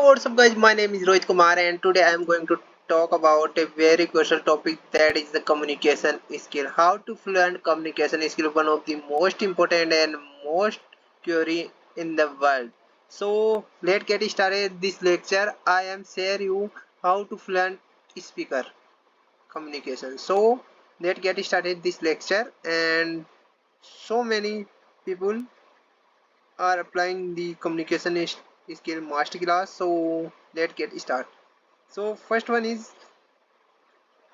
what's up guys, my name is Rohit Kumar and today I am going to talk about a very crucial topic, that is the communication skill. How to fluent communication skill, one of the most important and most query in the world. So let's get started this lecture. I am share you how to fluent speaker communication. So let's get started this lecture, and so many people are applying the communication skill master class. So let's get start. So first one is,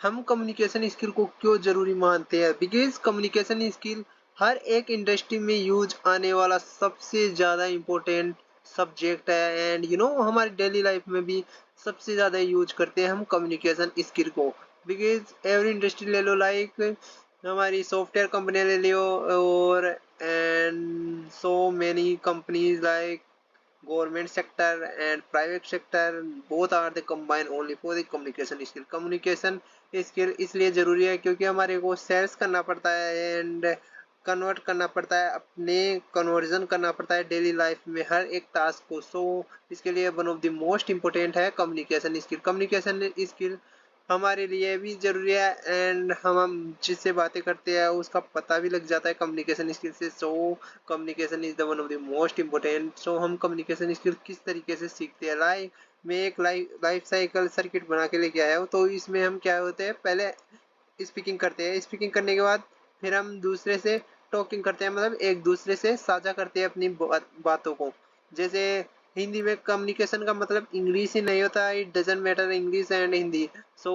हम communication skill को क्यों जरूरी मानते हैं? Because communication skill हर एक industry में use आने वाला सबसे ज्यादा इम्पोर्टेंट सब्जेक्ट है, एंड हमारी डेली लाइफ में भी सबसे ज्यादा यूज करते हैं हम कम्युनिकेशन स्किल को। बिकॉज एवरी इंडस्ट्री ले लो, लाइक हमारी सॉफ्टवेयर कंपनी ले लो, और and so many companies like government sector and private sector, both are the combined only for the communication skill. communication skill इसलिए जरूरी है क्योंकि हमारे को सेल्स करना पड़ता है एंड कन्वर्ट करना पड़ता है, अपने कन्वर्जन करना पड़ता है डेली लाइफ में हर एक टास्क को। सो इसके लिए one of the most important है कम्युनिकेशन स्किल। कम्युनिकेशन स्किल हमारे लिए भी जरूरी है, एंड हम जिससे बातें करते हैं उसका पता भी लग जाता है कम्युनिकेशन स्किल से। So communication is the one of the most important. So हम कम्युनिकेशन स्किल किस तरीके से सीखते हैं, लाइक मैं एक लाइफ साइकिल सर्किट बना के लेके आया हूँ। तो इसमें हम क्या होते हैं, पहले स्पीकिंग करते हैं, स्पीकिंग करने के बाद फिर हम दूसरे से टॉकिंग करते हैं, मतलब एक दूसरे से साझा करते हैं अपनी बातों को। जैसे हिंदी में कम्युनिकेशन का मतलब इंग्लिश ही नहीं होता, it doesn't matter English and Hindi. So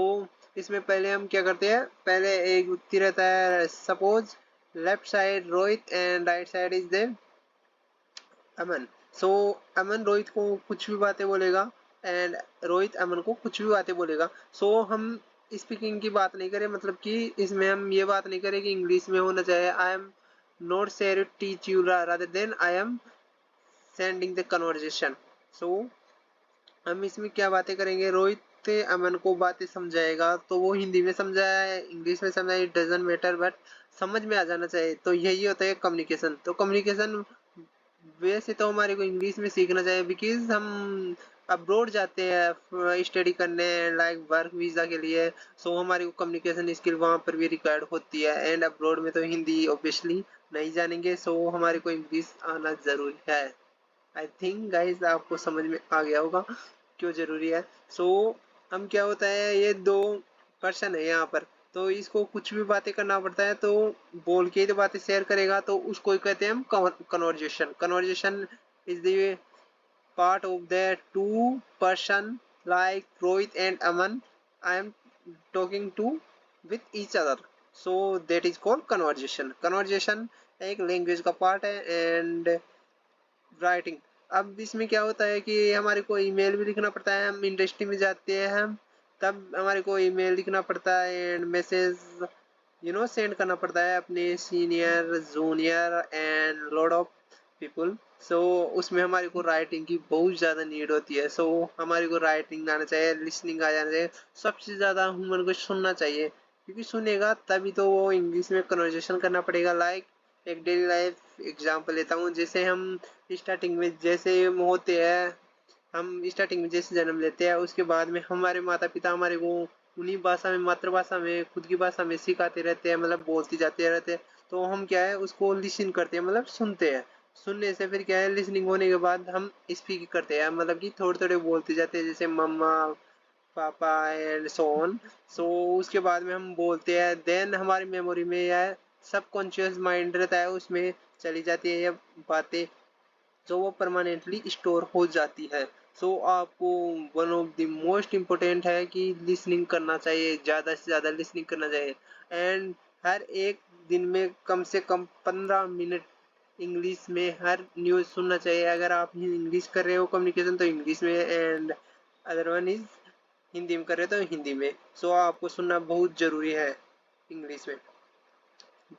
इसमें पहले हम क्या करते हैं, पहले एक व्यक्ति रहता है, suppose left side Rohit and right side is the Aman. So Aman Rohit को कुछ भी बातें बोलेगा एंड रोहित अमन को कुछ भी बातें बोलेगा। सो हम स्पीकिंग की बात नहीं करें, मतलब कि इसमें हम ये बात नहीं करें कि इंग्लिश में होना चाहिए। I am not share to teach you rather than I am sending the conversation. So हम इसमें क्या बातें करेंगे, रोहित अमन को बातें समझाएगा तो वो हिंदी में समझाए, इंग्लिश में समझाए, इट डजंट मैटर, बट समझ में आ जाना चाहिए। तो यही होता है कम्युनिकेशन। तो कम्युनिकेशन वैसे तो हमारे को इंग्लिश में सीखना चाहिए, बिकॉज हम अब्रोड जाते हैं स्टडी करने, लाइक वर्क वीजा के लिए। सो हमारी को कम्युनिकेशन स्किल वहाँ पर भी रिक्वायर्ड होती है, एंड अब्रोड में तो हिंदी ऑब्वियसली नहीं जानेंगे। सो हमारे को इंग्लिश आना जरूरी है। आई थिंक गाइज आपको समझ में आ गया होगा क्यों जरूरी है। सो हम क्या होता है, ये दो पर्सन है यहाँ पर, तो इसको कुछ भी बातें करना पड़ता है, तो बोल के ही तो बातें शेयर करेगा, तो उसको ही कहते हैं हम conversation. Conversation is the part of the two person like Rohit and Aman, I am talking to with each other. So that is called conversation. Conversation एक लैंग्वेज का पार्ट है, एंड राइटिंग। अब इसमें क्या होता है कि हमारे को ईमेल भी लिखना पड़ता है, हम इंडस्ट्री में जाते हैं हम, तब हमारे को ईमेल लिखना पड़ता है एंड मैसेज सेंड करना पड़ता है अपने senior junior and lot of people. So उसमें हमारे को राइटिंग की बहुत ज़्यादा नीड होती है। सो हमारे को राइटिंग आना चाहिए, लिसनिंग आ जाना चाहिए, सबसे ज़्यादा ह्यूमन को सुनना चाहिए, क्योंकि सुनेगा तभी तो वो इंग्लिश में कन्वर्सेशन करना पड़ेगा। लाइक एक डेली लाइफ एग्जांपल लेता हूँ, जैसे हम स्टार्टिंग में जैसे होते हैं, हम स्टार्टिंग में जैसे जन्म लेते हैं, उसके बाद में हमारे माता पिता हमारे को उन्हीं भाषा में, मातृभाषा में, खुद की भाषा में सिखाते रहते हैं, मतलब बोलते जाते रहते हैं। तो हम क्या है, उसको लिसन करते हैं, मतलब सुनते हैं। सुनने से फिर क्या है, लिसनिंग होने के बाद हम स्पीक करते हैं, मतलब कि थोड़े थोड़े बोलते जाते हैं, जैसे मम्मा पापा एंड सो ऑन। सो उसके बाद में हम बोलते हैं, देन हमारी मेमोरी में या सबकॉन्शियस माइंड रहता है, उसमें चली जाती है ये बातें, जो वो परमानेंटली स्टोर हो जाती है। सो आपको one of the most important है कि लिसनिंग करना चाहिए, ज़्यादा से ज़्यादा लिसनिंग करना चाहिए, एंड हर एक दिन में कम से कम 15 मिनट इंग्लिश में हर न्यूज़ सुनना चाहिए। अगर आप इंग्लिश कर रहे हो कम्युनिकेशन तो इंग्लिश में, and other one is Hindi में कर रहे हो तो हिंदी में। सो आपको सुनना बहुत ज़रूरी है इंग्लिश में।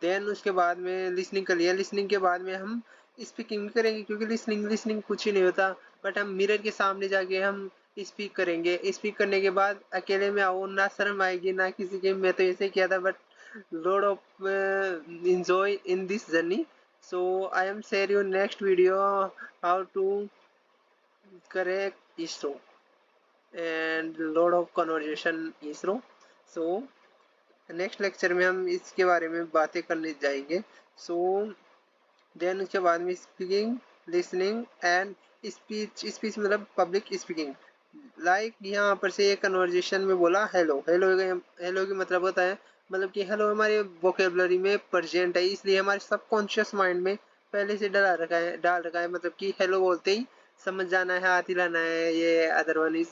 देन उसके बाद में लिसनिंग कर लिया, लिसनिंग के बाद में हम स्पीकिंग भी करेंगे, क्योंकि लिसनिंग लिसनिंग कुछ ही नहीं होता, बट हम मिरर के सामने जाके हम स्पीक करेंगे। स्पीक करने के बाद अकेले में आओ, ना शर्म आएगी ना किसी के, मैं तो ऐसे किया था, but lot of enjoy in this journey. So I am share you next video how to correct issue. and lot of conversation ISRO. So next lecture में हम इसके बारे में बातें करने जाएंगे. सो देन उसके बाद में speaking, listening and speech. Speech मतलब पब्लिक स्पीकिंग. लाइक यहाँ पर से एक कन्वर्जेशन में बोला हेलो. हेलो की मतलब होता है, मतलब कि हेलो हमारे वोकेबलरी में प्रेजेंट है, इसलिए हमारे सबकॉन्शियस माइंड में पहले से डाल रखा है मतलब कि हेलो बोलते ही समझ जाना है, हाथ हिलाना है, ये अदर वन इज.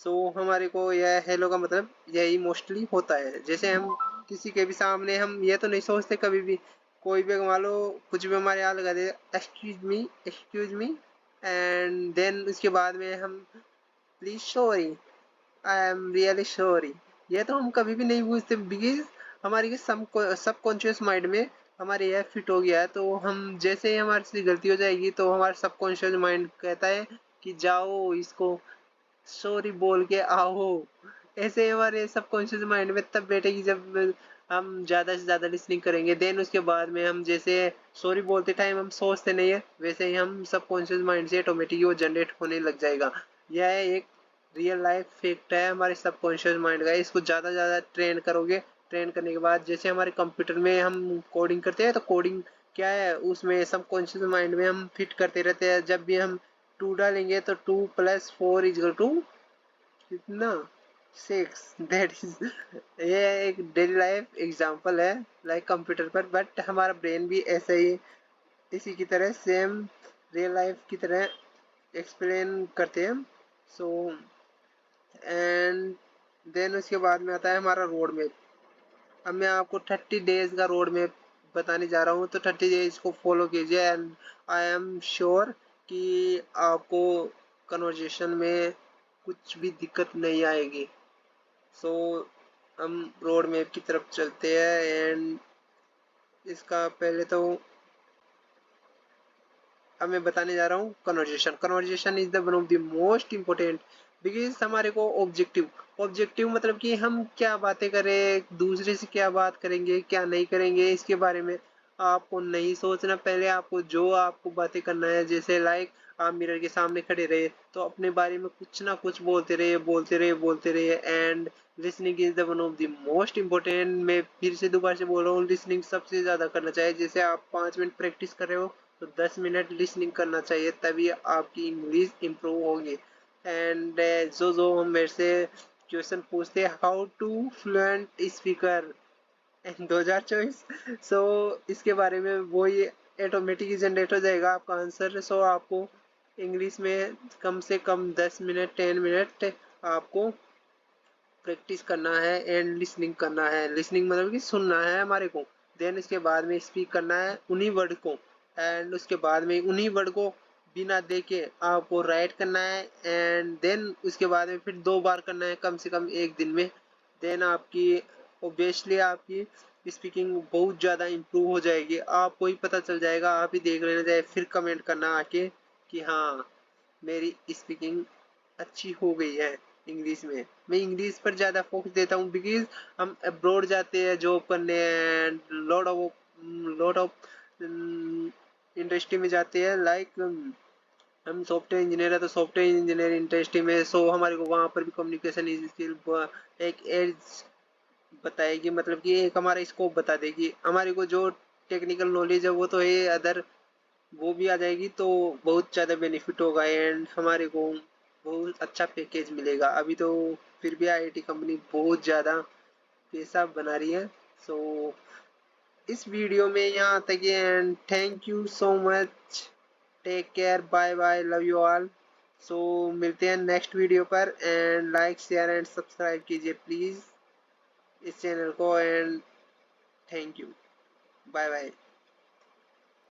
सो हमारे को यह हेलो का मतलब यही मोस्टली होता है. जैसे हम किसी के भी सामने हम ये तो नहीं सोचते कभी भी, कोई भी मान लो कुछ भी हमारे यहाँ लगा दे एक्सक्यूज मी एंड देन उसके बाद में हम please sorry, I am really sorry. ये तो हम कभी भी नहीं पूछते बिकॉज हमारी सबकॉन्शियस माइंड में हमारे यह फिट हो गया है. तो हम जैसे ही हमारे से गलती हो जाएगी तो हमारा सबकॉन्शियस माइंड कहता है कि जाओ इसको सॉरी बोल के आओ. ऐसे हमारे सबकॉन्शियस माइंड में तब बैठेगी जब हम ज्यादा से ज्यादा लिसनिंग करेंगे. देन उसके बाद में हम जैसे सॉरी बोलते टाइम हम सोचते नहीं है, वैसे ही हम सबकॉन्शियस माइंड से ऑटोमेटिक वो जनरेट होने लग जाएगा. यह एक रियल लाइफ फैक्ट है हमारे सबकॉन्शियस माइंड का. इसको ज्यादा ज्यादा ट्रेन करोगे, ट्रेन करने के बाद जैसे हमारे कंप्यूटर में हम कोडिंग करते हैं तो कोडिंग क्या है, उसमें सबकॉन्शियस माइंड में हम फिट करते रहते हैं. जब भी हम 2 डालेंगे तो 2+4 इज टू कितना 6. दैट इज ये एक डेली लाइफ एग्जांपल है लाइक कंप्यूटर पर. बट हमारा ब्रेन भी ऐसे ही इसी की तरह सेम रियल लाइफ की तरह एक्सप्लेन करते हैं. सो एंड देन उसके बाद में आता है हमारा रोड मैप. अब मैं आपको 30 डेज का रोड मैप बताने जा रहा हूँ, तो 30 डेज को फॉलो कीजिए एंड आई एम श्योर कि आपको कन्वर्जेशन में कुछ भी दिक्कत नहीं आएगी. सो हम रोड मैप की तरफ चलते हैं एंड इसका पहले तो अब मैं बताने जा रहा हूँ conversation. Conversation is the one of the most important because हमारे को ऑब्जेक्टिव मतलब कि हम क्या बातें करें, दूसरे से क्या बात करेंगे क्या नहीं करेंगे, इसके बारे में आपको नहीं सोचना. पहले आपको जो आपको बातें करना है, जैसे लाइक आप मिरर के सामने खड़े रहे तो अपने बारे में कुछ ना कुछ बोलते रहे and listening is the one of the most important. मैं फिर से दोबारा से बोल रहा हूँ, लिसनिंग सबसे ज्यादा करना चाहिए. जैसे आप 5 मिनट प्रैक्टिस कर रहे हो तो 10 मिनट लिसनिंग करना चाहिए, तभी आपकी इंग्लिश इम्प्रूव होगी. एंड जो हम मेरे से क्वेश्चन पूछते हैं how to fluent speaker in 2024. So इसके बारे में वो ये ऑटोमेटिक जनरेट हो जाएगा आपका आंसर. सो आपको इंग्लिश में कम से कम 10 मिनट 10 मिनट आपको प्रैक्टिस करना है एंड लिसनिंग करना है. लिसनिंग मतलब कि सुनना है हमारे को. देन इसके बाद में स्पीक करना है उन्हीं वर्ड को एंड उसके बाद में उन्हीं वर्ड को बिना देखे आपको राइट करना है एंड देन उसके बाद में फिर 2 बार करना है कम से कम एक दिन में. देन आपकी ऑब्वियसली आपकी स्पीकिंग बहुत ज़्यादा इम्प्रूव हो जाएगी. आपको ही पता चल जाएगा, आप ही देख लेना चाहिए फिर कमेंट करना आके कि हाँ मेरी स्पीकिंग अच्छी हो गई है इंग्लिश में. मैं इंग्लिश पर ज़्यादा फोकस देता हूँ बिकॉज हम अब्रॉड जाते हैं जॉब करने एंड लॉट ऑफ इंडस्ट्री में जाते हैं. लाइक हम सॉफ्टवेयर इंजीनियर है तो सॉफ्टवेयर इंजीनियर इंडस्ट्री में. सो हमारे को वहाँ पर भी कम्युनिकेशन स्किल एक एज बताएगी, मतलब कि एक हमारा स्कोप बता देगी. हमारे को जो टेक्निकल नॉलेज है वो तो है, अदर वो भी आ जाएगी तो बहुत ज़्यादा बेनिफिट होगा एंड हमारे को बहुत अच्छा पैकेज मिलेगा. अभी तो फिर भी आईटी कंपनी बहुत ज़्यादा पैसा बना रही है. सो इस वीडियो में यहाँ तक ही and thank you so much. Take care, bye bye, love you all. So मिलते हैं नेक्स्ट वीडियो पर and like share and subscribe कीजिए प्लीज़ इस चैनल को and thank you. Bye bye.